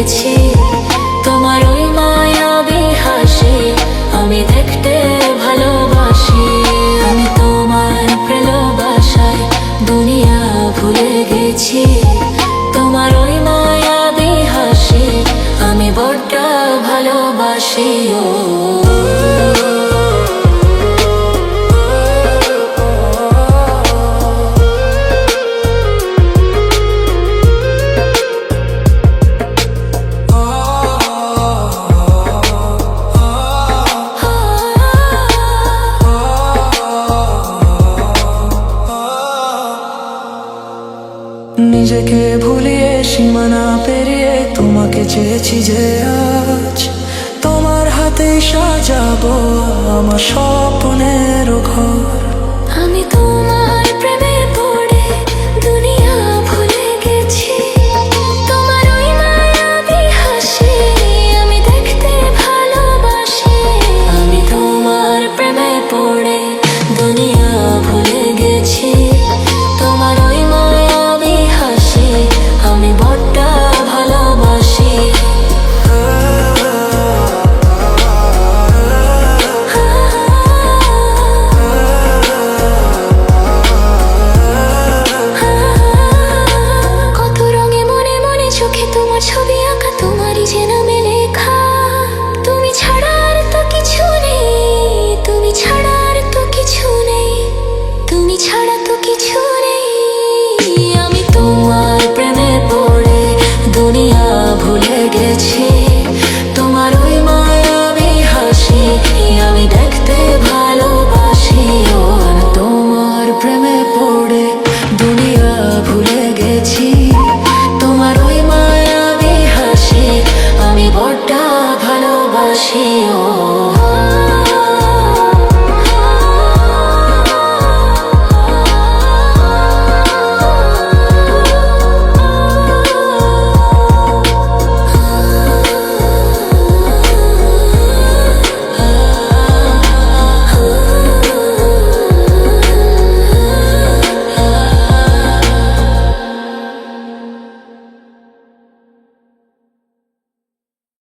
গেছি। তোমার ওই মায়াবী হাসি আমি দেখতে ভালোবাসি। আমি তোমার ভালোবাসায় দুনিয়া ভুলে গেছি। তোমার ওই মায়াবী হাসি আমি বড্ড ভালোবাসি। নিজেকে ভুলিয়ে সীমানা পেরিয়ে তোমাকে চেয়েছি যে আজ তোমার হাতে সাজাবো আমার স্বপ্নের ঘর। আমি তোমার প্রেমে পড়ে দুনিয়া ভুলে গেছি। তোমার ওই মায়াবী হাসি আমি দেখতে ভালোবাসি। আমি তোমার প্রেমে পড়ে দুনিয়া ভুলে গেছি। তোমার ওই মায়াবী হাসি আমি বড্ড ভালোবাসি। কত রঙে মনে মনে চোখে তোমার ছবি আঁকা, তোমারই যে নামে লেখা। তুমি ছাড়া আর তো কিছু নেই, তুমি ছাড়া আর তো কিছু নেই, তুমি ছাড়া তো কিছু নেই। আমি তোমার প্রেমে পড়ে দুনিয়া ভুলে গেছি। তোমার ওই মায়াবী হাসি আমি দেখতে ভালোবাসি। ও আমি তোমার প্রেমে পড়ে দুনিয়া ভুলে গেছি। তোমার ওই মায়াবী হাসি আমি বড্ড ভালোবাসি।